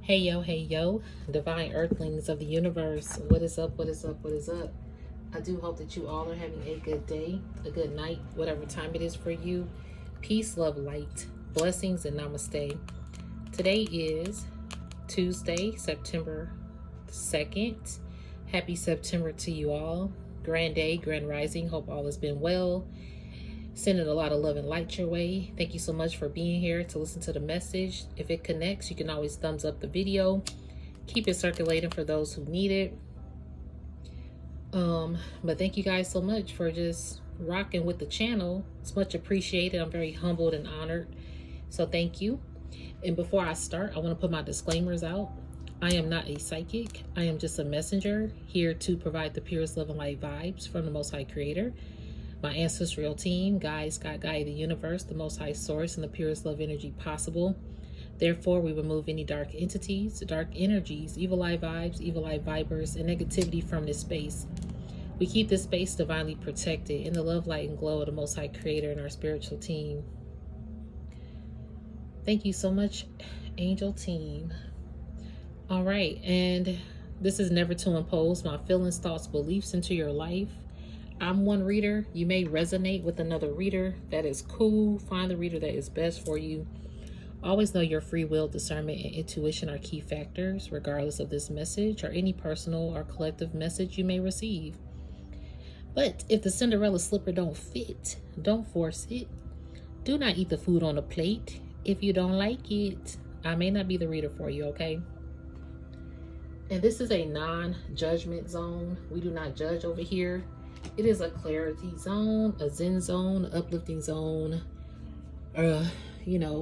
Hey yo, divine earthlings of the universe. What is up? What is up? What is up? I do hope that you all are having a good day, a good night, whatever time it is for you. Peace, love, light, blessings, and namaste. Today is Tuesday, September 2nd. Happy September to you all. Grand day, grand rising. Hope all has been well. Sending a lot of love and light your way. Thank you so much for being here to listen to the message. If it connects, you can always thumbs up the video. Keep it circulating for those who need it. But thank you guys so much for just rocking with the channel. It's much appreciated. I'm very humbled and honored. So thank you. And before I start, I want to put my disclaimers out. I am not a psychic. I am just a messenger here to provide the purest love and light vibes from the Most High Creator. My ancestral team, guides, God, guide the universe, the Most High Source, and the purest love energy possible. Therefore, we remove any dark entities, dark energies, evil eye vibes, evil eye vibers, and negativity from this space. We keep this space divinely protected in the love, light, and glow of the Most High Creator and our spiritual team. Thank you so much, angel team. All right, and this is never to impose my feelings, thoughts, beliefs into your life. I'm one reader. You may resonate with another reader. That is cool. Find the reader that is best for you. Always know your free will, discernment, and intuition are key factors, regardless of this message or any personal or collective message you may receive. But if the Cinderella slipper don't fit, don't force it. Do not eat the food on the plate if you don't like it. I may not be the reader for you, okay? And this is a non-judgment zone. We do not judge over here. It is a clarity zone, a zen zone, uplifting zone,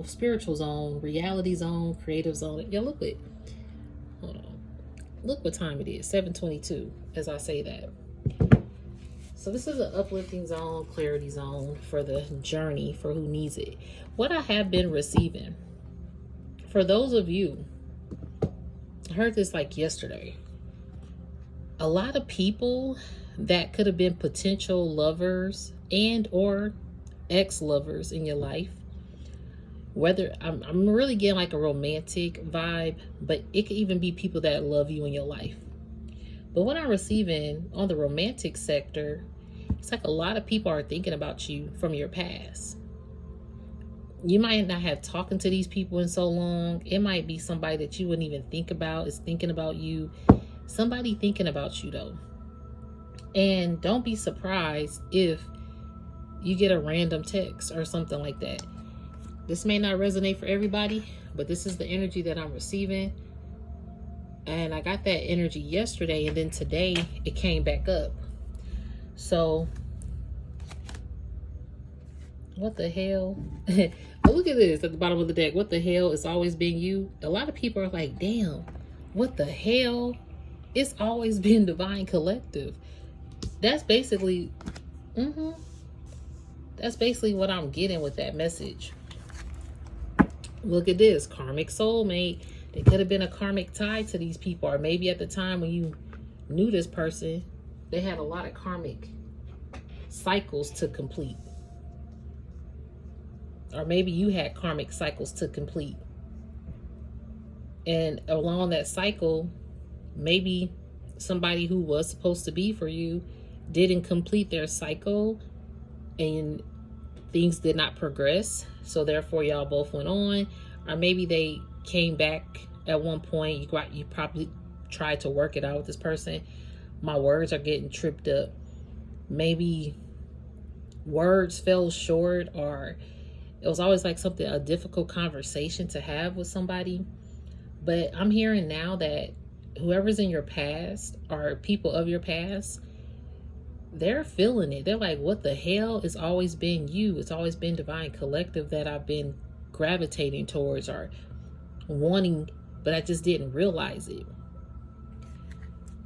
spiritual zone, reality zone, creative zone. Yeah, hold on. Look what time it is, 7:22, as I say that. So this is an uplifting zone, clarity zone for the journey, for who needs it. What I have been receiving, for those of you, I heard this like yesterday. A lot of people that could have been potential lovers and or ex-lovers in your life, whether I'm really getting like a romantic vibe, but it could even be people that love you in your life. But what I'm receiving on the romantic sector, it's like a lot of people are thinking about you from your past. You might not have talked to these people in so long. It might be somebody that you wouldn't even think about is thinking about you. Somebody thinking about you though. And don't be surprised if you get a random text or something like that. This may not resonate for everybody, but this is the energy that I'm receiving. And I got that energy yesterday, and then today it came back up. So, what the hell? Oh, look at this at the bottom of the deck. What the hell? It's always been you. A lot of people are like, damn, what the hell? It's always been divine collective. That's basically, that's basically what I'm getting with that message. Look at this, karmic soulmate. There could have been a karmic tie to these people, or maybe at the time when you knew this person, they had a lot of karmic cycles to complete. Or maybe you had karmic cycles to complete. And along that cycle, maybe somebody who was supposed to be for you didn't complete their cycle and things did not progress, so therefore y'all both went on. Or maybe they came back at one point. You probably tried to work it out with this person. My words are getting tripped up. Maybe words fell short, or it was always like a difficult conversation to have with somebody. But I'm hearing now that whoever's in your past or people of your past, they're feeling it. They're like, what the hell? It's always been you. It's always been divine collective that I've been gravitating towards or wanting, but I just didn't realize it.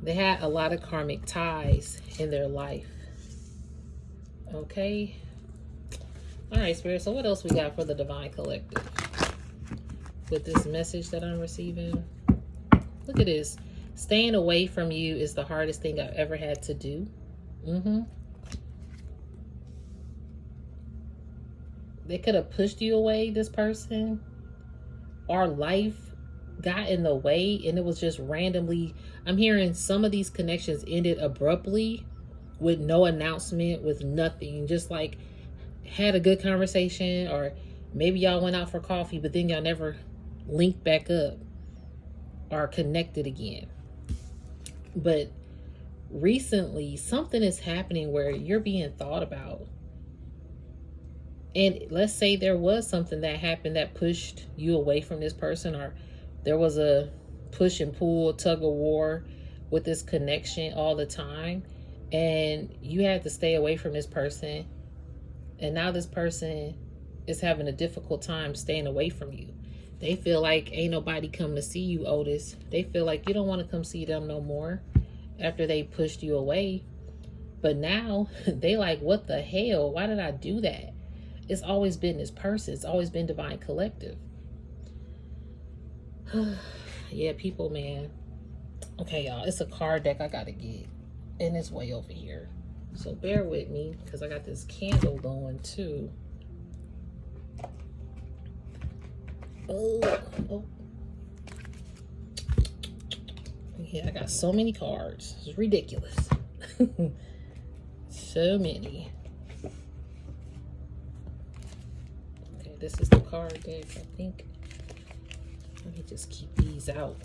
They had a lot of karmic ties in their life. Okay. All right, Spirit. So what else we got for the divine collective with this message that I'm receiving? Look at this. Staying away from you is the hardest thing I've ever had to do. They could have pushed you away, this person, or life got in the way, and it was just randomly. I'm hearing some of these connections ended abruptly with no announcement, with nothing, just like had a good conversation, or maybe y'all went out for coffee, but then y'all never linked back up or connected again. But recently something is happening where you're being thought about. And let's say there was something that happened that pushed you away from this person, or there was a push and pull, tug of war with this connection all the time, and you had to stay away from this person, and now this person is having a difficult time staying away from you. They feel like ain't nobody come to see you, Otis. They feel like you don't want to come see them no more after they pushed you away. But now they like, what the hell? Why did I do that? It's always been this person. It's always been Divine Collective. Yeah, people, man. Okay, y'all. It's a card deck I gotta get. And it's way over here. So bear with me, because I got this candle going too. Oh. Yeah, I got so many cards. It's ridiculous. So many. Okay, this is the card deck, I think. Let me just keep these out.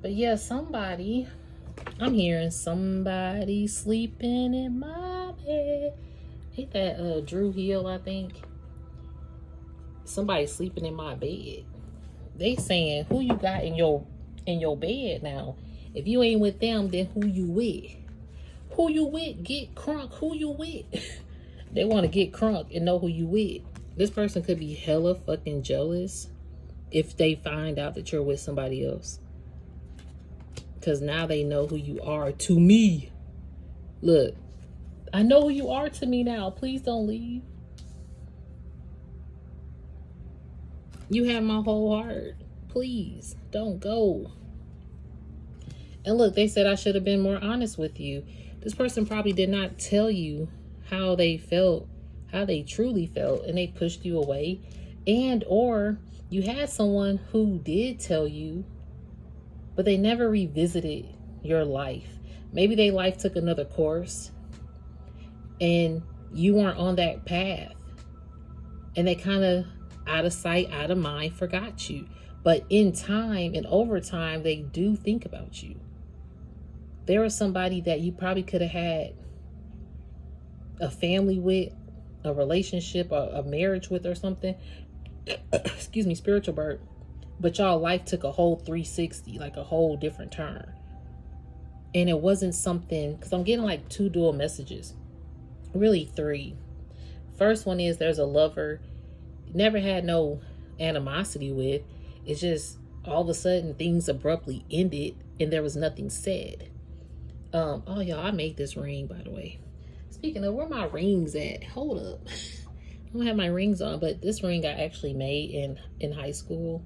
But yeah, I'm hearing somebody sleeping in my bed. Ain't that Drew Hill, I think? Somebody sleeping in my bed. They saying, who you got in your bed now? If you ain't with them, then who you with? Who you with? Get crunk. Who you with? They want to get crunk and know who you with. This person could be hella fucking jealous if they find out that you're with somebody else. Because now they know who you are to me. Look, I know who you are to me now. Please don't leave. You have my whole heart. Please don't go. And look, they said I should have been more honest with you. This person probably did not tell you how they felt, how they truly felt, and they pushed you away. And or you had someone who did tell you, but they never revisited your life. Maybe their life took another course and you weren't on that path. And they kind of out of sight, out of mind, forgot you. But in time and over time, they do think about you. There was somebody that you probably could have had a family with, a relationship, or a marriage with or something. Excuse me, spiritual bird. But y'all life took a whole 360, like a whole different turn. And it wasn't something, because I'm getting like 2 dual messages. Really 3. First one is there's a lover never had no animosity with. It's just all of a sudden things abruptly ended and there was nothing said. Oh y'all, I made this ring, by the way. Speaking of, where my rings at? Hold up. I don't have my rings on, but this ring I actually made in high school.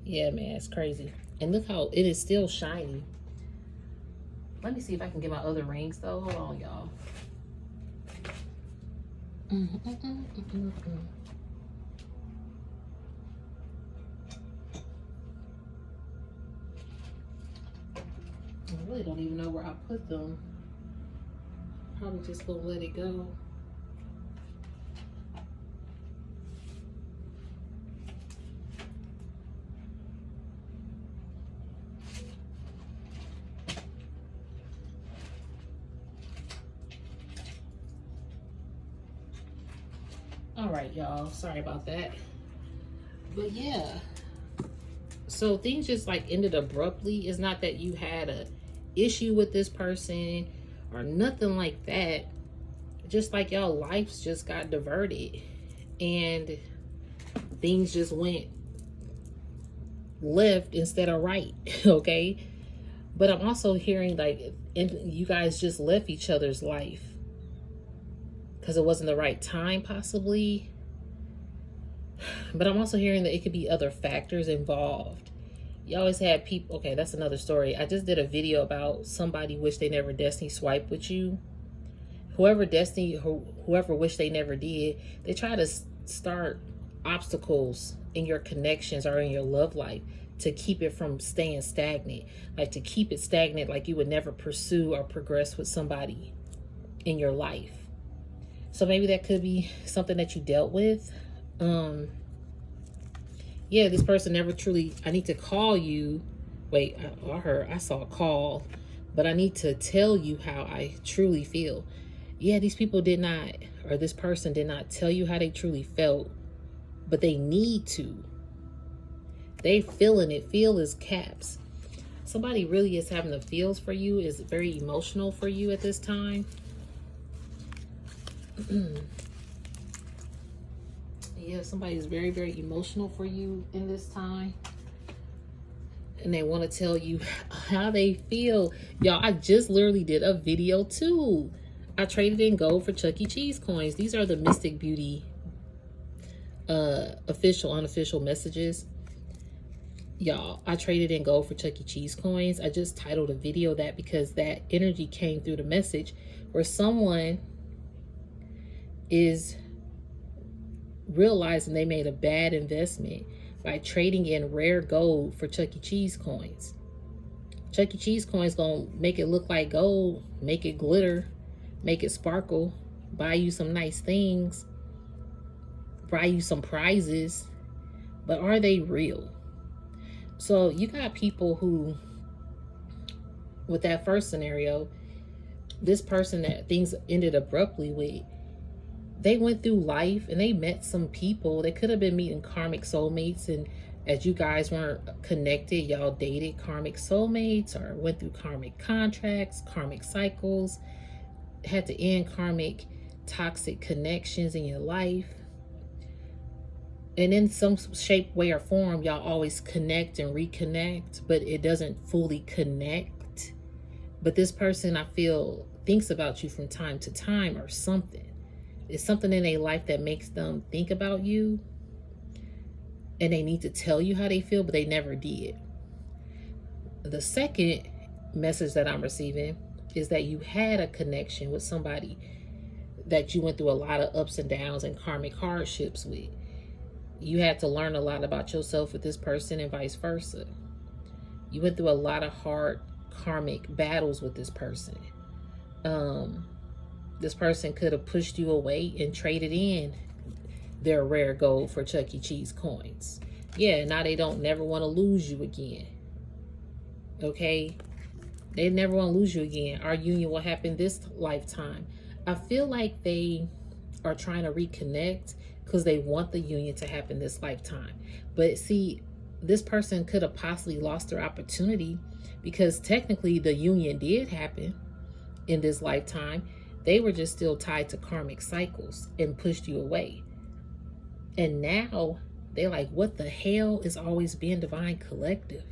Yeah, man, it's crazy. And look how it is still shiny. Let me see if I can get my other rings though. Hold on, y'all. I really don't even know where I put them. Probably just gonna let it go. All right, y'all, sorry about that. But yeah, so things just like ended abruptly. It's not that you had a issue with this person or nothing like that. Just like y'all lives just got diverted and things just went left instead of right. Okay, but I'm also hearing like you guys just left each other's life because it wasn't the right time, possibly. But I'm also hearing that it could be other factors involved. You always had people. Okay, that's another story. I just did a video about somebody wish they never destiny swiped with you. Whoever wished they never did, they try to start obstacles in your connections or in your love life to keep it from staying stagnant, like to keep it stagnant, like you would never pursue or progress with somebody in your life. So maybe that could be something that you dealt with. Yeah, this person never truly, I need to call you. Wait, I saw a call, but I need to tell you how I truly feel. Yeah, these people did not, or this person did not tell you how they truly felt, but they need to. They feeling it. Feel is caps. Somebody really is having the feels for you, is very emotional for you at this time. Yeah, somebody is very, very emotional for you in this time. And they want to tell you how they feel. Y'all, I just literally did a video too. I traded in gold for Chuck E. Cheese coins. These are the Mystic Beauty official, unofficial messages. Y'all, I traded in gold for Chuck E. Cheese coins. I just titled a video that because that energy came through the message where someone is realizing they made a bad investment by trading in rare gold for Chuck E. Cheese coins. Chuck E. Cheese coins gonna make it look like gold, make it glitter, make it sparkle, buy you some nice things, buy you some prizes, but are they real? So you got people who, with that first scenario, this person that things ended abruptly with, they went through life and they met some people. They could have been meeting karmic soulmates, and as you guys weren't connected, y'all dated karmic soulmates or went through karmic contracts, karmic cycles, had to end karmic toxic connections in your life. And in some shape, way, or form, y'all always connect and reconnect, but it doesn't fully connect. But this person, I feel, thinks about you from time to time or something. It's something in their life that makes them think about you. And they need to tell you how they feel, but they never did. The second message that I'm receiving is that you had a connection with somebody that you went through a lot of ups and downs and karmic hardships with. You had to learn a lot about yourself with this person and vice versa. You went through a lot of hard karmic battles with this person. This person could have pushed you away and traded in their rare gold for Chuck E. Cheese coins. Yeah, now they don't never want to lose you again. Okay? They never want to lose you again. Our union will happen this lifetime. I feel like they are trying to reconnect because they want the union to happen this lifetime. But see, this person could have possibly lost their opportunity because technically the union did happen in this lifetime. They were just still tied to karmic cycles and pushed you away. And now they're like, what the hell is always being divine collective?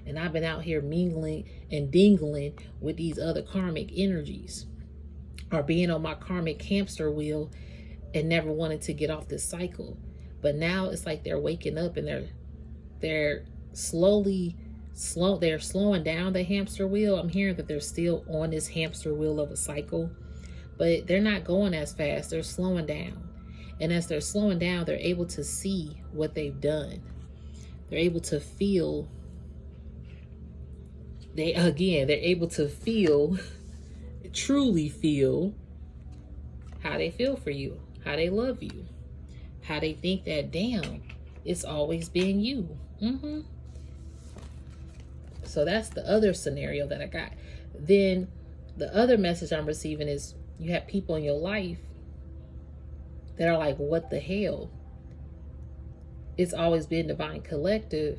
And I've been out here mingling and dingling with these other karmic energies, or being on my karmic hamster wheel and never wanted to get off this cycle. But now it's like they're waking up and they're slowing down the hamster wheel. I'm hearing that they're still on this hamster wheel of a cycle, but they're not going as fast. They're slowing down. And as they're slowing down, they're able to see what they've done. They're able to feel. They're able to feel, truly feel how they feel for you, how they love you, how they think that, damn, it's always been you. So that's the other scenario that I got. Then the other message I'm receiving is you have people in your life that are like, what the hell? It's always been divine collective,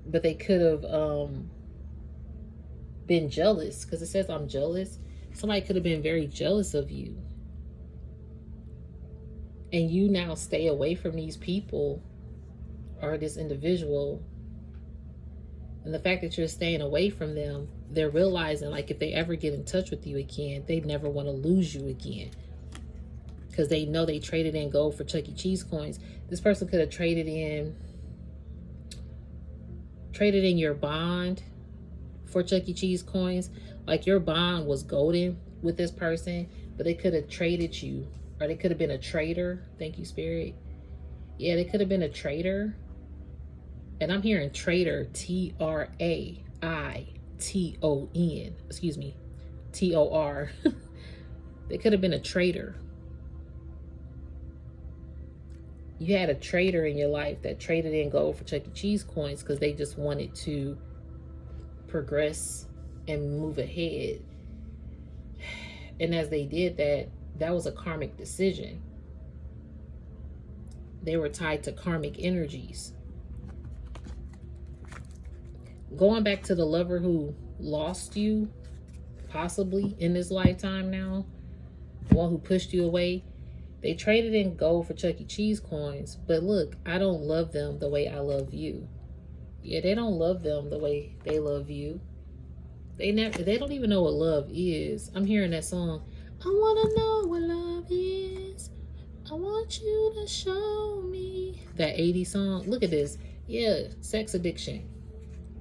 but they could have been jealous, because it says I'm jealous. Somebody could have been very jealous of you. And you now stay away from these people or this individual. And the fact that you're staying away from them, they're realizing, like, if they ever get in touch with you again, they never want to lose you again. Because they know they traded in gold for Chuck E. Cheese coins. This person could have traded in your bond for Chuck E. Cheese coins. Like, your bond was golden with this person, but they could have traded you, or they could have been a trader. Thank you, Spirit. Yeah, they could have been a trader And I'm hearing traitor, Traiton, excuse me, Tor. They could have been a traitor. You had a trader in your life that traded in gold for Chuck E. Cheese coins because they just wanted to progress and move ahead. And as they did that, that was a karmic decision. They were tied to karmic energies. Going back to the lover who lost you, possibly in this lifetime now, the one who pushed you away, they traded in gold for Chuck E. Cheese coins. But look, I don't love them the way I love you. Yeah, they don't love them the way they love you. They don't even know what love is. I'm hearing that song. I want to know what love is. I want you to show me. That 80s song. Look at this. Yeah, sex addiction.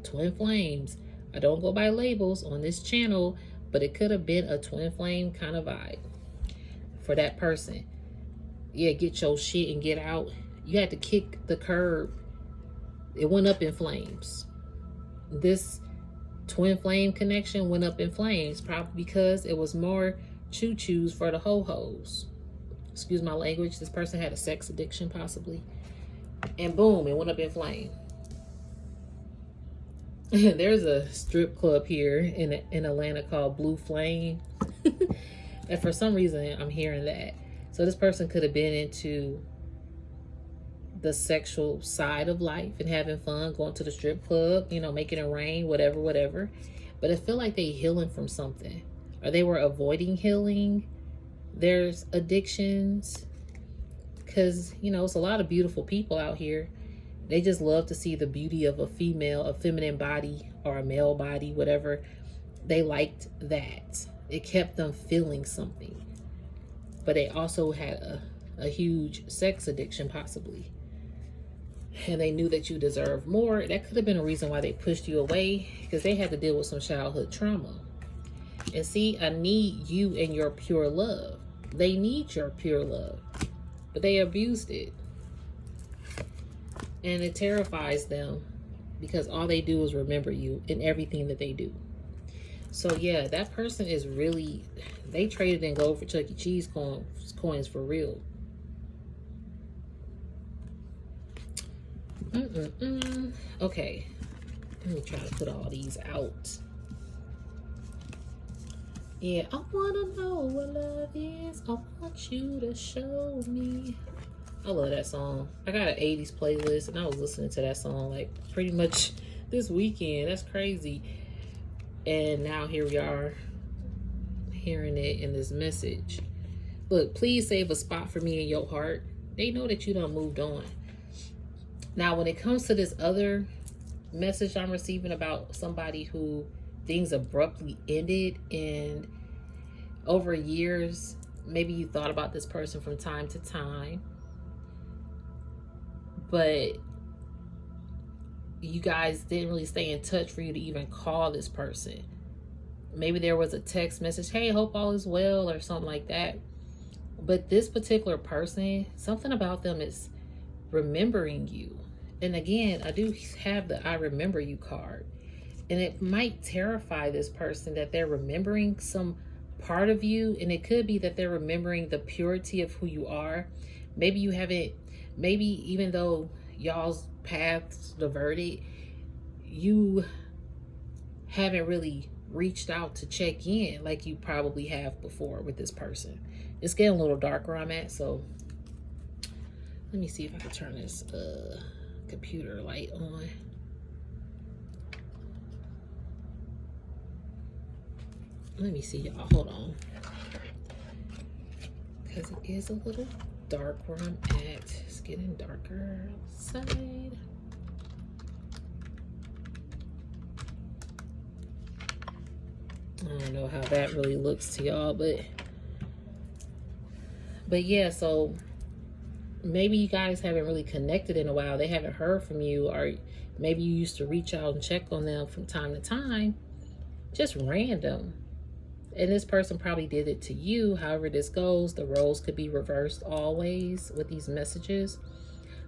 Twin flames. I don't go by labels on this channel, but it could have been a twin flame kind of vibe for that person. Yeah, get your shit and get out. You had to kick the curb. It went up in flames. This twin flame connection went up in flames, probably because it was more choo-choos for the ho-hos. Excuse my language. This person had a sex addiction, possibly. And boom, it went up in flame. There's a strip club here in Atlanta called Blue Flame. And for some reason, I'm hearing that. So this person could have been into the sexual side of life and having fun, going to the strip club, you know, making it rain, whatever. But I feel like they healing from something. Or they were avoiding healing. There's addictions. Because, you know, it's a lot of beautiful people out here. They just love to see the beauty of a female, a feminine body, or a male body, whatever. They liked that. It kept them feeling something. But they also had a huge sex addiction, possibly. And they knew that you deserved more. That could have been a reason why they pushed you away, because they had to deal with some childhood trauma. And see, I need you and your pure love. They need your pure love, but they abused it. And it terrifies them because all they do is remember you in everything that they do. So yeah, that person is really, they traded in gold for Chuck E. Cheese coins for real. Okay, let me try to put all these out. Yeah, I want to know what love is. I want you to show me. I love that song. I got an 80s playlist and I was listening to that song like pretty much this weekend. That's crazy. And now here we are hearing it in this message. Look, please save a spot for me in your heart. They know that you done moved on. Now, when it comes to this other message I'm receiving about somebody who things abruptly ended, and over years, maybe you thought about this person from time to time, but you guys didn't really stay in touch for you to even call this person. Maybe there was a text message, hey, hope all is well, or something like that. But this particular person, something about them is remembering you. And again, I do have the I remember you card. And it might terrify this person that they're remembering some part of you. And it could be that they're remembering the purity of who you are. Maybe you haven't, maybe even though y'all's paths diverted, you haven't really reached out to check in like you probably have before with this person. It's getting a little dark where I'm at, so let me see if I can turn this computer light on. Let me see, y'all. Hold on. Because it is a little dark where I'm at. It's getting darker outside. I don't know how that really looks to y'all, but yeah, so maybe you guys haven't really connected in a while. They haven't heard from you, or maybe you used to reach out and check on them from time to time, just random. And this person probably did it to you. However this goes, the roles could be reversed always with these messages.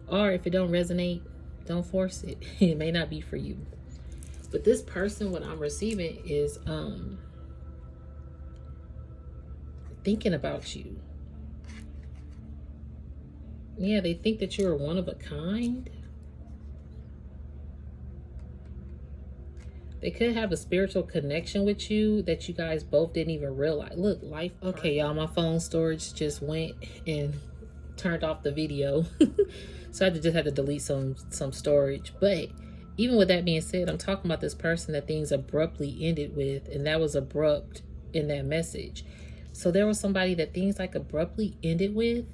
Or if it don't resonate, Don't force it. It may not be for you. But this person, what I'm receiving is thinking about you. Yeah, they think that you're one of a kind. They could have a spiritual connection with you that you guys both didn't even realize. Look, life. Okay, y'all, my phone storage just went and turned off the video. So I just had to delete some storage. But even with that being said, I'm talking about this person that things abruptly ended with, and that was abrupt in that message. So there was somebody that things like abruptly ended with,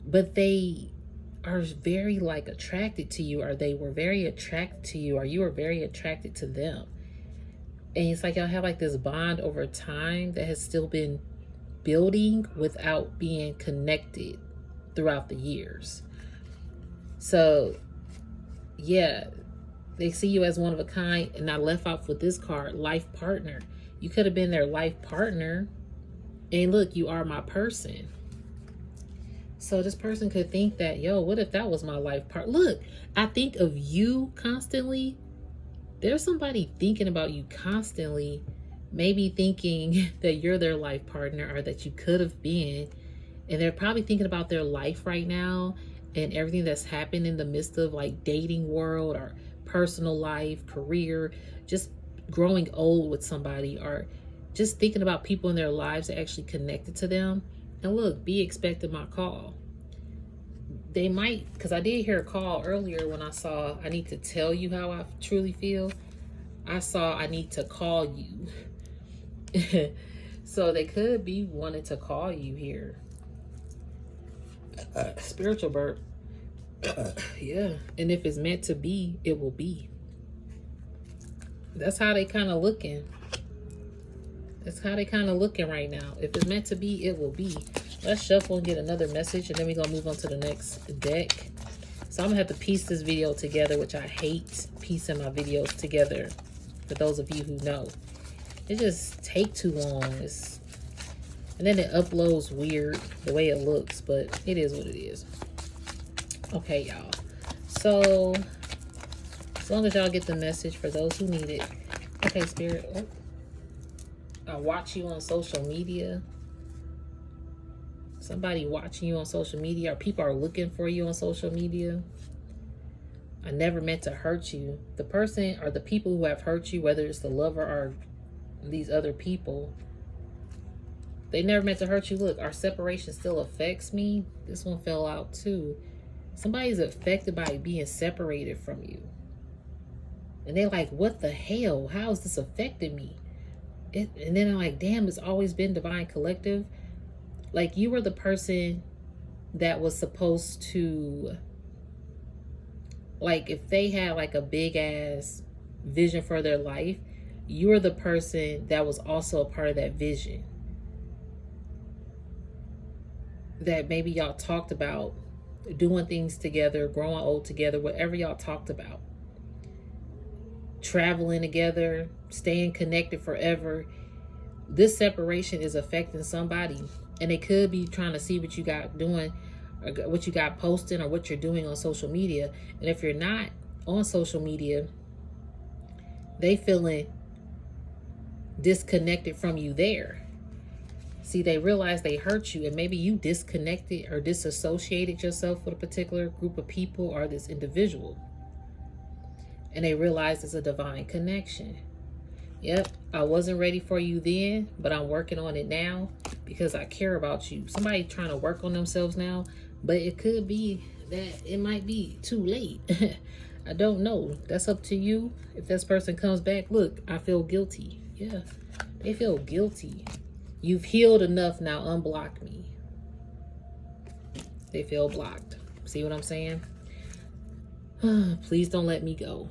but they are very like attracted to you, or they were very attracted to you, or you were very attracted to them. And it's like y'all have like this bond over time that has still been building without being connected throughout the years. So yeah, they see you as one of a kind. And I left off with this card, life partner. You could have been their life partner. And look, you are my person. So this person could think that, yo, what if that was my life partner? Look, I think of you constantly. There's somebody thinking about you constantly, maybe thinking that you're their life partner or that you could have been. And they're probably thinking about their life right now and everything that's happened in the midst of like dating world or personal life, career, just growing old with somebody, or just thinking about people in their lives that actually connected to them. And look, be expecting my call. They might, because I did hear a call earlier when I saw, I need to tell you how I truly feel. I saw, I need to call you. So they could be wanting to call you here. Spiritual burp. Yeah. And if it's meant to be, it will be. That's how they kind of looking. That's how they kind of looking right now. If it's meant to be, it will be. Let's shuffle and get another message, and then we're going to move on to the next deck. So I'm going to have to piece this video together, which I hate piecing my videos together. For those of you who know, it just take too long. And then it uploads weird the way it looks, but it is what it is. Okay, y'all. So as long as y'all get the message, for those who need it. Okay, Spirit. Oh. I watch you on social media. Somebody watching you on social media, or people are looking for you on social media. I never meant to hurt you. The person or the people who have hurt you, whether it's the lover or these other people, they never meant to hurt you. Look, our separation still affects me. This one fell out too. Somebody's affected by being separated from you. And they're like, what the hell? How is this affecting me? And then I'm like, damn, it's always been divine collective. Like, you were the person that was supposed to, like, if they had like a big ass vision for their life, you were the person that was also a part of that vision. That maybe y'all talked about doing things together, growing old together, whatever y'all talked about. Traveling together, staying connected forever. This separation is affecting somebody, and they could be trying to see what you got doing, or what you got posting, or what you're doing on social media. And if you're not on social media, they feeling disconnected from you there. See, they realize they hurt you, and maybe you disconnected or disassociated yourself with a particular group of people or this individual. And they realize it's a divine connection. Yep, I wasn't ready for you then, but I'm working on it now because I care about you. Somebody trying to work on themselves now, but it could be that it might be too late. I don't know. That's up to you. If this person comes back, look, I feel guilty. Yeah, they feel guilty. You've healed enough, now unblock me. They feel blocked. See what I'm saying? Please don't let me go.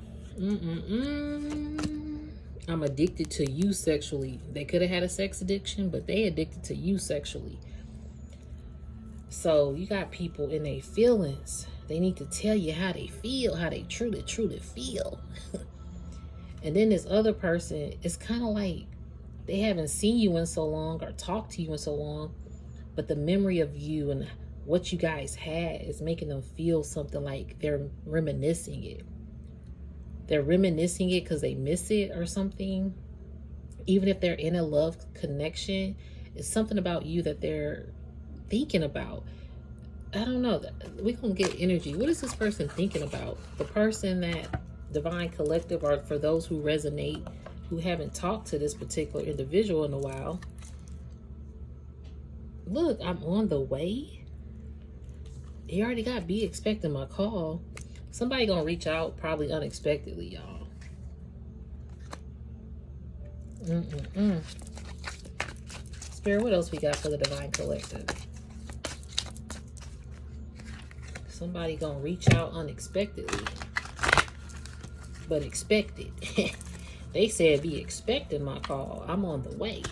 I'm addicted to you sexually. They could have had a sex addiction, but they addicted to you sexually. So you got people in their feelings. They need to tell you how they feel, how they truly, truly feel. And then this other person, it's kind of like they haven't seen you in so long or talked to you in so long, but the memory of you and what you guys had is making them feel something like they're reminiscing it. They're reminiscing it because they miss it or something. Even if they're in a love connection, it's something about you that they're thinking about. I don't know. We're going to get energy. What is this person thinking about? The person that Divine Collective, or for those who resonate, who haven't talked to this particular individual in a while. Look, I'm on the way. You already got be expecting my call. Somebody gonna reach out probably unexpectedly, y'all. Spirit, what else we got for the Divine Collective? Somebody gonna reach out unexpectedly, but expected. They said be expecting my call. I'm on the way.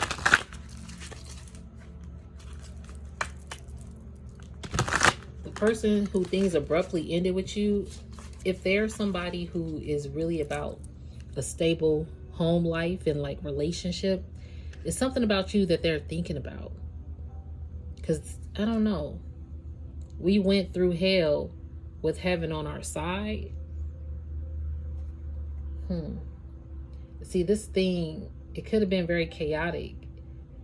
The person who things abruptly ended with you, if there's somebody who is really about a stable home life and like relationship, it's something about you that they're thinking about. Because I don't know, we went through hell with heaven on our side. See, this thing, it could have been very chaotic.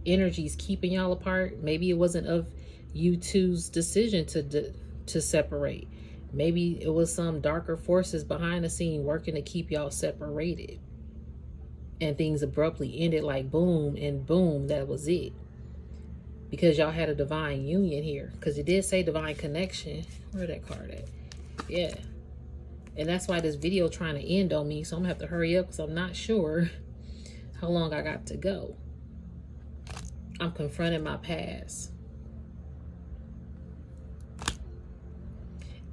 Energies keeping y'all apart. Maybe it wasn't of you two's decision to separate. Maybe it was some darker forces behind the scene working to keep y'all separated. And things abruptly ended like boom and boom, that was it. Because y'all had a divine union here. Because it did say divine connection. Where that card at? Yeah. And that's why this video trying to end on me. So I'm going to have to hurry up because I'm not sure how long I got to go. I'm confronting my past.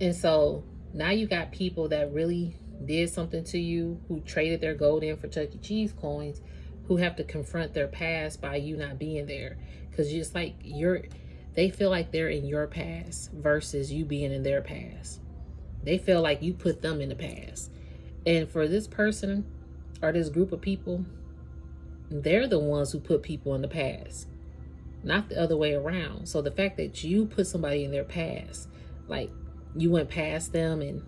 And so now you got people that really did something to you, who traded their gold in for Chuck E. Cheese coins, who have to confront their past by you not being there. Because just like they feel like they're in your past versus you being in their past. They feel like you put them in the past. And for this person or this group of people, they're the ones who put people in the past, not the other way around. So the fact that you put somebody in their past, like you went past them and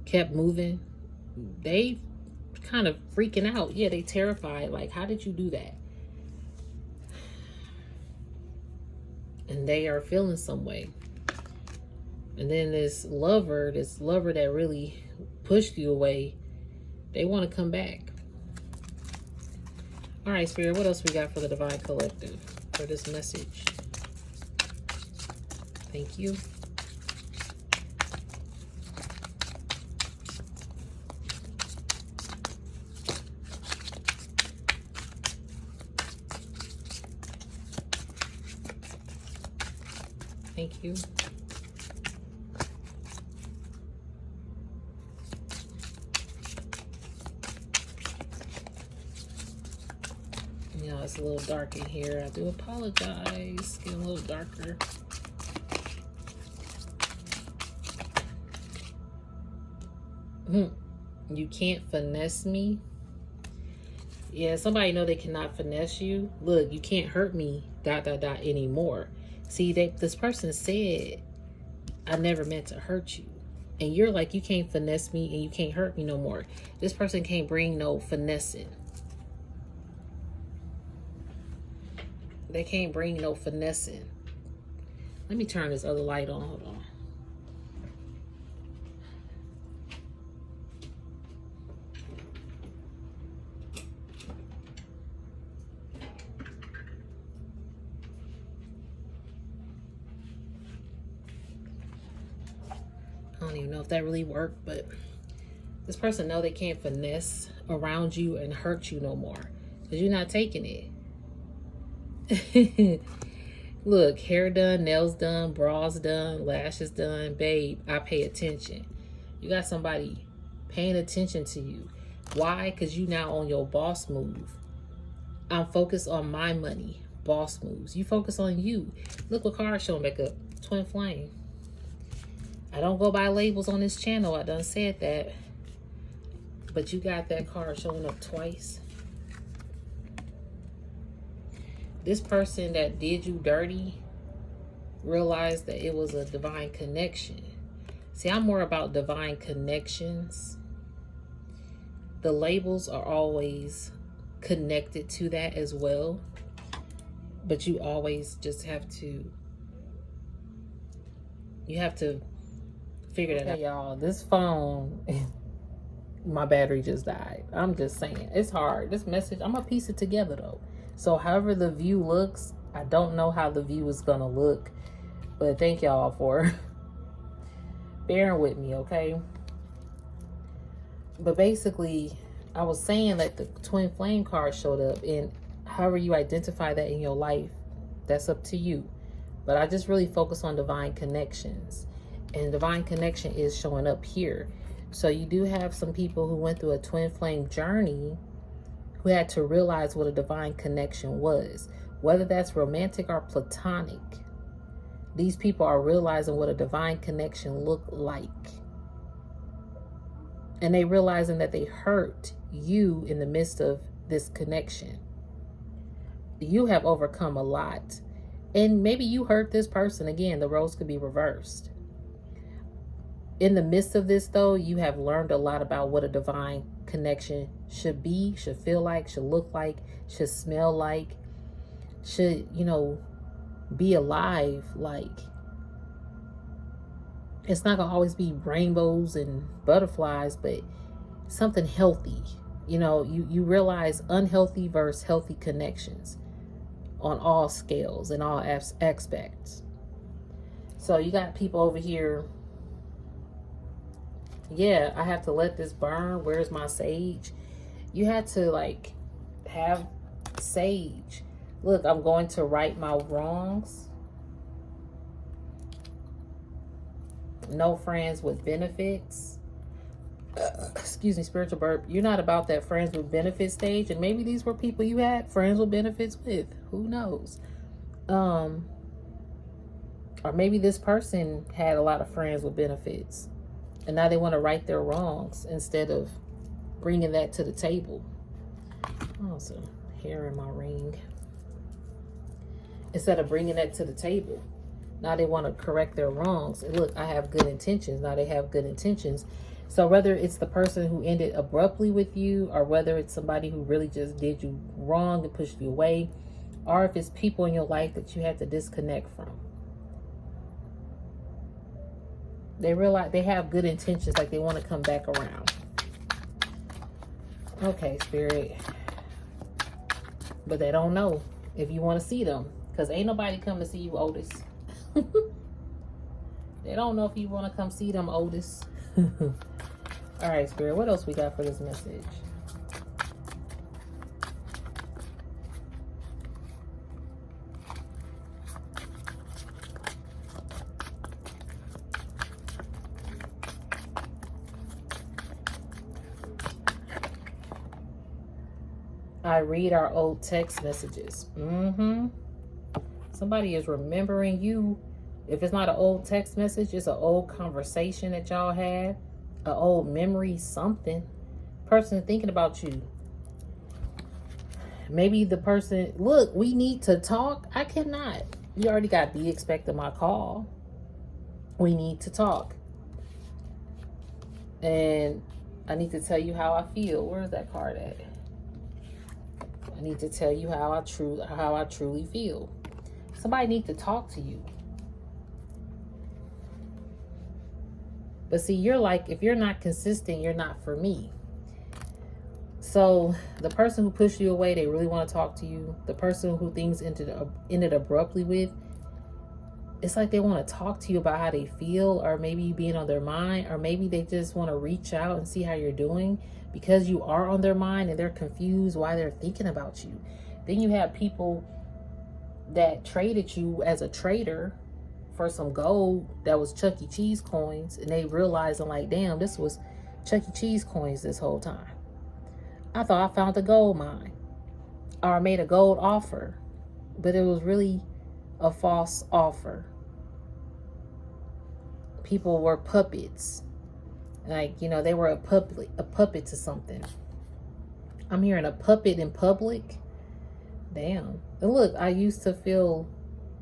kept moving, they kind of freaking out. Yeah, they terrified. Like, how did you do that? And they are feeling some way. And then this lover that really pushed you away, they want to come back. All right, Spirit, what else we got for the Divine Collective for this message? Thank you. Thank you. You know, it's a little dark in here. I do apologize. It's getting a little darker. You can't finesse me. Yeah, somebody know they cannot finesse you. Look, you can't hurt me, ... anymore. See, this person said, I never meant to hurt you. And you're like, you can't finesse me and you can't hurt me no more. This person can't bring no finessing. They can't bring no finessing. Let me turn this other light on. Hold on. I don't even know if that really worked, but this person know they can't finesse around you and hurt you no more because you're not taking it. Look, hair done, nails done, bras done, lashes done. Babe, I pay attention. You got somebody paying attention to you. Why? Because you now on your boss move. I'm focused on my money. Boss moves. You focus on you. Look what card showing back up. Twin flame. I don't go by labels on this channel. I done said that. But you got that card showing up twice. This person that did you dirty realized that it was a divine connection. See, I'm more about divine connections. The labels are always connected to that as well. But you always just have to, figure that out. Y'all, this phone, my battery just died. I'm just saying, it's hard. This message, I'm gonna piece it together though. So however the view looks, I don't know how the view is gonna look, but thank y'all for bearing with me, okay? But basically, I was saying that the twin flame card showed up, and however you identify that in your life, that's up to you. But I just really focus on divine connections, and divine connection is showing up here. So you do have some people who went through a twin flame journey who had to realize what a divine connection was, whether that's romantic or platonic. These people are realizing what a divine connection looked like. And they realizing that they hurt you in the midst of this connection. You have overcome a lot. And maybe you hurt this person. Again, the roles could be reversed. In the midst of this, though, you have learned a lot about what a divine connection should be, should feel like, should look like, should smell like, should, be alive like. It's not gonna always be rainbows and butterflies, but something healthy. You realize unhealthy versus healthy connections on all scales and all aspects. So you got people over here. Yeah, I have to let this burn. Where's my sage? You had to have sage. Look, I'm going to right my wrongs. No friends with benefits. Excuse me, spiritual burp. You're not about that friends with benefits stage. And maybe these were people you had friends with benefits with. Who knows? Or maybe this person had a lot of friends with benefits. And now they want to right their wrongs instead of bringing that to the table. Oh, so hair in my ring. Instead of bringing that to the table, now they want to correct their wrongs. And look, I have good intentions. Now they have good intentions. So whether it's the person who ended abruptly with you, or whether it's somebody who really just did you wrong and pushed you away, or if it's people in your life that you had to disconnect from, they realize they have good intentions, like they want to come back around. Okay, Spirit. But they don't know if you want to see them. Because ain't nobody come to see you, Otis. They don't know if you want to come see them, Otis. All right, Spirit. What else we got for this message? I read our old text messages. Somebody is remembering you. If it's not an old text message, it's an old conversation that y'all had, an old memory, something. Person thinking about you. Maybe the person, look, we need to talk. I cannot. You already got be expecting my call. We need to talk. And I need to tell you how I feel. Where's that card at? I need to tell you how I truly feel. Somebody needs to talk to you. But see, you're like, if you're not consistent, you're not for me. So the person who pushed you away, they really want to talk to you. The person who things ended abruptly with, it's like they want to talk to you about how they feel, or maybe you being on their mind, or maybe they just want to reach out and see how you're doing because you are on their mind and they're confused why they're thinking about you. Then you have people that traded you as a trader for some gold that was Chuck E. Cheese coins, and they realizing like, damn, this was Chuck E. Cheese coins this whole time. I thought I found a gold mine, or I made a gold offer, but it was really a false offer. People were puppets, like, they were a puppet to something. I'm hearing a puppet in public. Damn. And look, I used to feel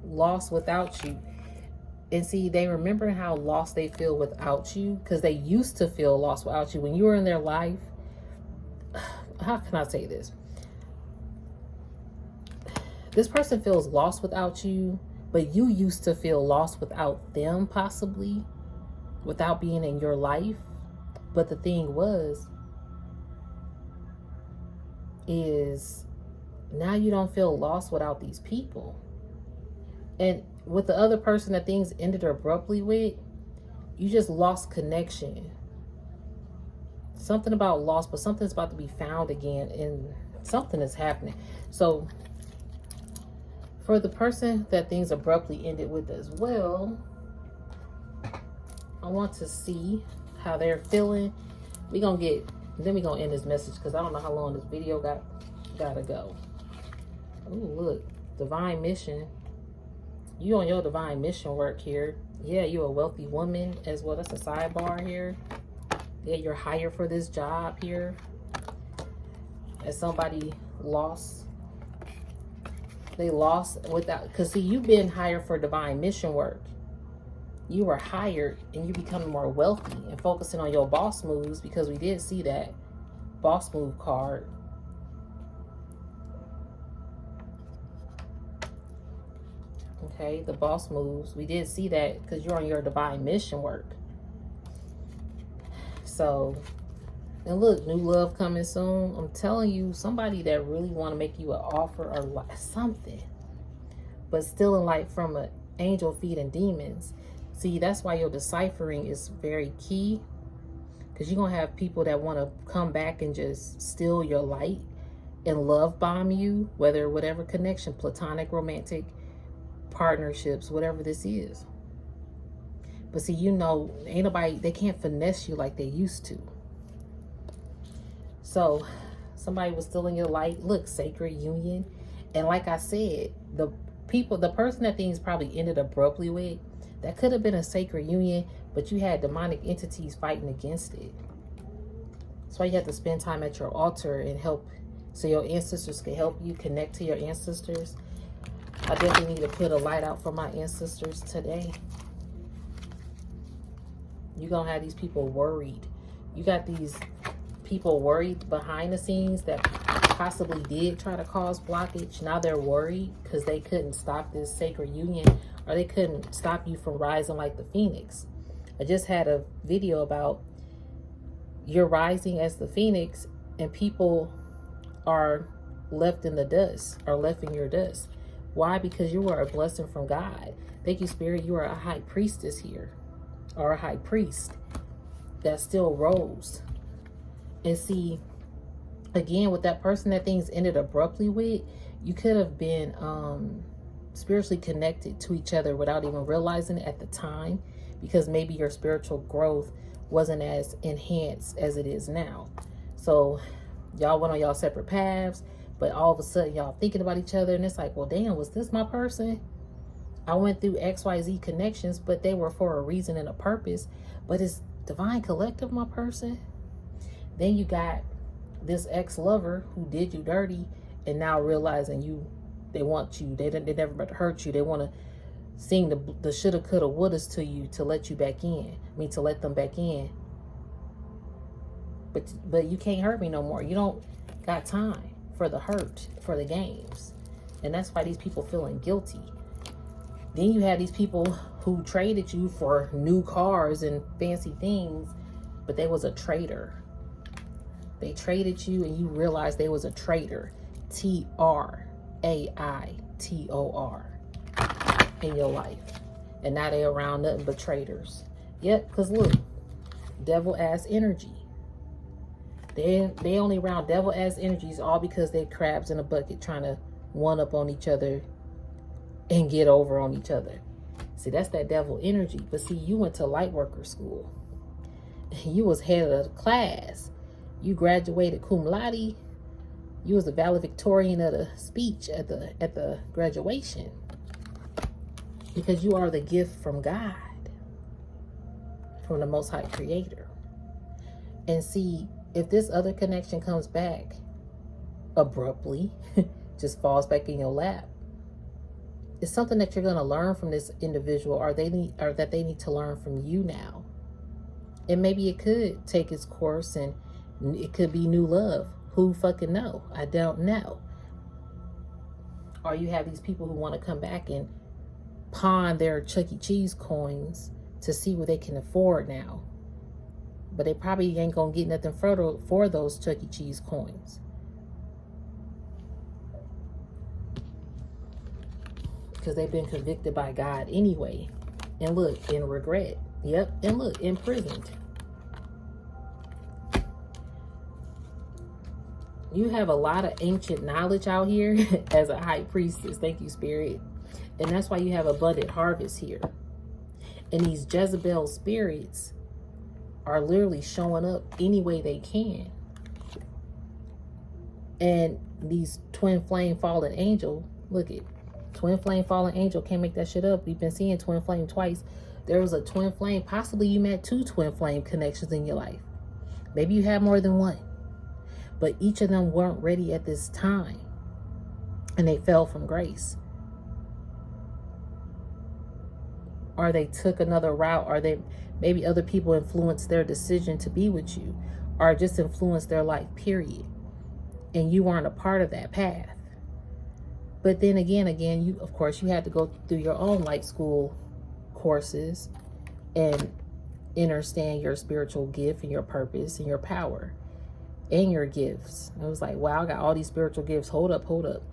lost without you. And see, they remember how lost they feel without you, because they used to feel lost without you. When you were in their life, how can I say this? This person feels lost without you, but you used to feel lost without them, possibly, without being in your life. But the thing is now you don't feel lost without these people. And with the other person that things ended abruptly with, you just lost connection. Something about lost, but something's about to be found again, and something is happening. So for the person that things abruptly ended with as well, I want to see how they're feeling. Then we're gonna end this message, because I don't know how long this video gotta go. Oh, look, divine mission. You on your divine mission work here. Yeah, you're a wealthy woman as well. That's a sidebar here. Yeah, you're hired for this job here. As somebody lost. They lost without, because see, you've been hired for divine mission work. You were hired and you becoming more wealthy and focusing on your boss moves, because we did see that boss move card. Okay, the boss moves. We did see that because you're on your divine mission work. So, and look, new love coming soon. I'm telling you, somebody that really want to make you an offer or something, but still in light from an angel feeding demons. See, that's why your deciphering is very key, because you're going to have people that want to come back and just steal your light and love bomb you, whatever connection, platonic, romantic, partnerships, whatever this is. But see, you know, ain't nobody, they can't finesse you like they used to. So somebody was still in your light. Look, sacred union. And like I said, the person that things probably ended abruptly with, that could have been a sacred union, but you had demonic entities fighting against it. That's why you have to spend time at your altar and help, so your ancestors can help you connect to your ancestors. I definitely need to put a light out for my ancestors today. You're going to have these people worried. You got these people worried behind the scenes that possibly did try to cause blockage. Now they're worried because they couldn't stop this sacred union, or they couldn't stop you from rising like the phoenix. I just had a video about you're rising as the phoenix, and people are left in the dust, or left in your dust. Why? Because you are a blessing from God. Thank you, Spirit. You are a high priestess here, or a high priest that still rose. And see, again, with that person that things ended abruptly with, you could have been spiritually connected to each other without even realizing it at the time, because maybe your spiritual growth wasn't as enhanced as it is now. So y'all went on y'all separate paths, but all of a sudden y'all thinking about each other, and it's like, well, damn, was this my person? I went through XYZ connections, but they were for a reason and a purpose. But is divine collective my person? Then you got this ex-lover who did you dirty, and now realizing they want you. They never hurt you. They want to sing the shoulda, coulda, wouldas to you to let you back in. To let them back in. But you can't hurt me no more. You don't got time for the hurt, for the games. And that's why these people feeling guilty. Then you have these people who traded you for new cars and fancy things, but they was a traitor. They traded you, and you realized they was a traitor. Traitor in your life. And now they around nothing but traitors. Yep, because look, devil ass energy. They only around devil ass energies all because they're crabs in a bucket trying to one up on each other and get over on each other. See, that's that devil energy. But see, you went to light worker school. You was head of the class. You graduated cum laude. You was the valedictorian of the speech at the graduation. Because you are the gift from God, from the Most High Creator. And see, if this other connection comes back abruptly, just falls back in your lap, It's something that you're going to learn from this individual, or that they need to learn from you now. And maybe it could take its course and it could be new love. Who fucking know? I don't know. Or you have these people who want to come back and pawn their Chuck E. Cheese coins to see what they can afford now. But they probably ain't going to get nothing for those Chuck E. Cheese coins. Because they've been convicted by God anyway. And look, in regret. Yep, and look, imprisoned. You have a lot of ancient knowledge out here as a high priestess. Thank you, Spirit. And that's why you have abundant harvest here. And these Jezebel spirits are literally showing up any way they can. And these twin flame fallen angel, look it. Twin flame fallen angel, can't make that shit up. We've been seeing twin flame twice. There was a twin flame. Possibly you met 2 twin flame connections in your life. Maybe you had more than one. But each of them weren't ready at this time. And they fell from grace. Or they took another route. Or maybe other people influenced their decision to be with you. Or just influenced their life, period. And you weren't a part of that path. But then again, you, of course, you had to go through your own light school courses and understand your spiritual gift and your purpose and your power and your gifts. It was like, wow, I got all these spiritual gifts. Hold up.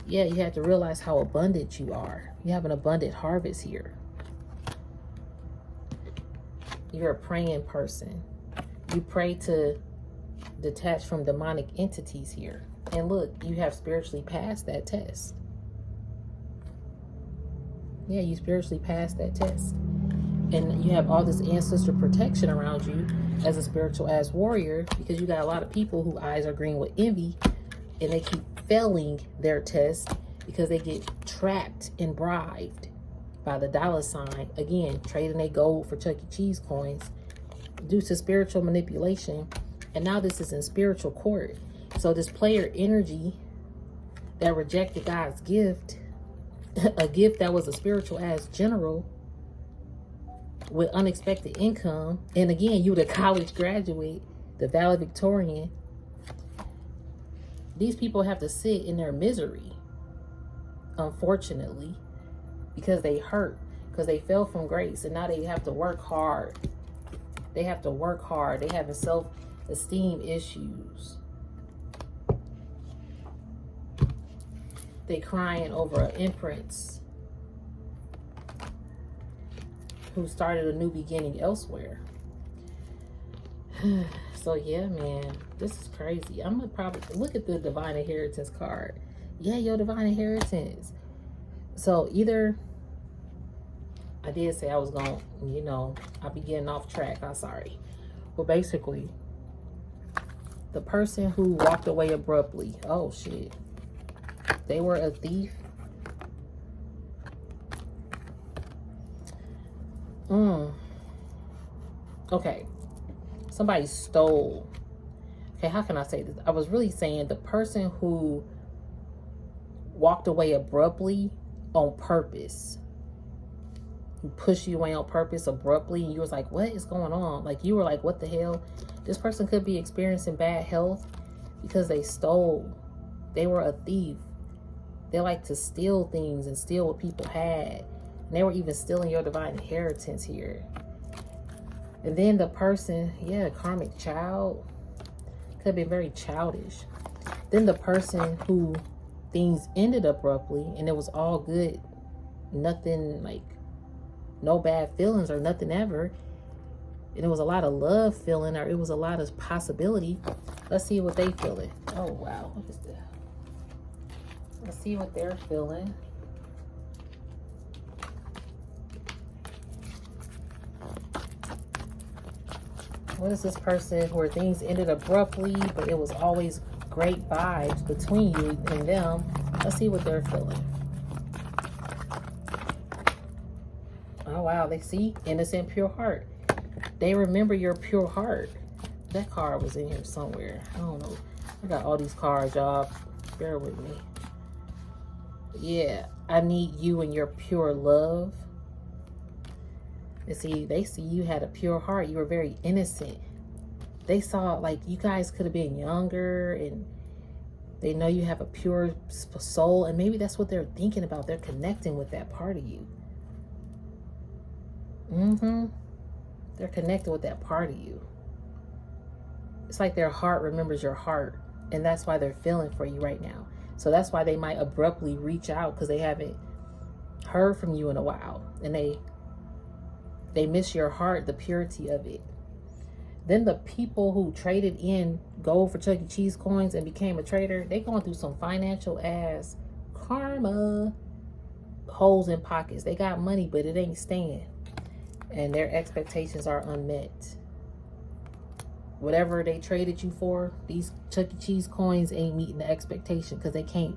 Yeah, you have to realize how abundant you are. You have an abundant harvest here. You're a praying person. You pray to detach from demonic entities here. And look, you have spiritually passed that test. Yeah, you spiritually passed that test. And you have all this ancestor protection around you as a spiritual ass warrior, because you got a lot of people whose eyes are green with envy, and they keep failing their test because they get trapped and bribed by the dollar sign. Again, trading their gold for Chuck E. Cheese coins due to spiritual manipulation. And now this is in spiritual court. So this player energy that rejected God's gift, a gift that was a spiritual ass general with unexpected income. And again, you the college graduate, the valedictorian. These people have to sit in their misery, unfortunately, because they hurt, because they fell from grace. And now they have to work hard. They have to work hard. They have self-esteem issues. They crying over an empress who started a new beginning elsewhere. So yeah, man, this is crazy. I'm gonna probably look at the divine inheritance card. Yeah, your divine inheritance. So either I did say I was gonna, I'll be getting off track. I'm sorry. But basically, the person who walked away abruptly, oh shit, they were a thief. Okay. Somebody stole. Okay, how can I say this? I was really saying the person who walked away abruptly on purpose. Who pushed you away on purpose abruptly. And you was like, what is going on? Like, you were like, what the hell? This person could be experiencing bad health because they stole. They were a thief. They like to steal things and steal what people had. And they were even stealing your divine inheritance here. And then the person, yeah, karmic child, could be very childish. Then the person who things ended abruptly and it was all good. Nothing, like, no bad feelings or nothing ever. And it was a lot of love feeling, or it was a lot of possibility. Let's see what they feeling. Oh, wow. What is that? Let's see what they're feeling. What is this person where things ended abruptly, but it was always great vibes between you and them? Let's see what they're feeling. Oh, wow. They see innocent, pure heart. They remember your pure heart. That card was in here somewhere. I don't know. I got all these cards, y'all. Bear with me. Yeah, I need you and your pure love. And see, they see you had a pure heart. You were very innocent. They saw like you guys could have been younger, and they know you have a pure soul, and maybe that's what they're thinking about. They're connecting with that part of you. They're connected with that part of you. It's like their heart remembers your heart, and that's why they're feeling for you right now. So that's why they might abruptly reach out, because they haven't heard from you in a while, and they miss your heart, the purity of it. Then the people who traded in gold for Chuck E. Cheese coins and became a trader, they going through some financial ass karma, holes in pockets. They got money, but it ain't staying, and their expectations are unmet. Whatever they traded you for, these Chuck E. Cheese coins ain't meeting the expectation, because they can't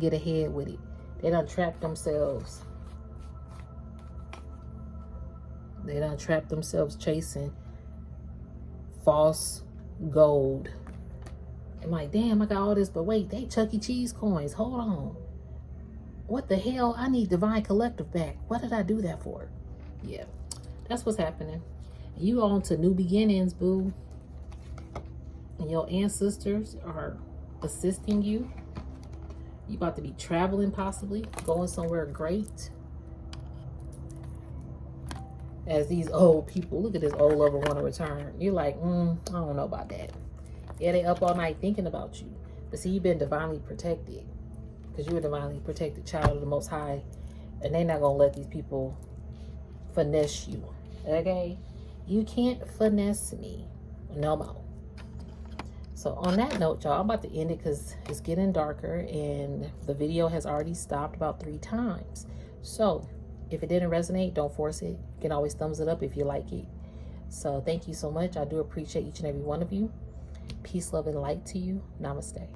get ahead with it. They done trapped themselves. They done trapped themselves chasing false gold. I'm like, damn, I got all this, but wait, they Chuck E. Cheese coins. Hold on. What the hell? I need Divine Collective back. What did I do that for? Yeah, that's what's happening. You on to new beginnings, boo. And your ancestors are assisting you. You about to be traveling, possibly going somewhere great. As these old people, look at this old lover want to return. You're like, I don't know about that. Yeah, they up all night thinking about you. But see, you've been divinely protected, because you're a divinely protected child of the Most High, and they're not going to let these people finesse you. Okay? You can't finesse me no more. So on that note, y'all, I'm about to end it because it's getting darker, and the video has already stopped about 3 times. So if it didn't resonate, don't force it. You can always thumbs it up if you like it. So thank you so much. I do appreciate each and every one of you. Peace, love, and light to you. Namaste.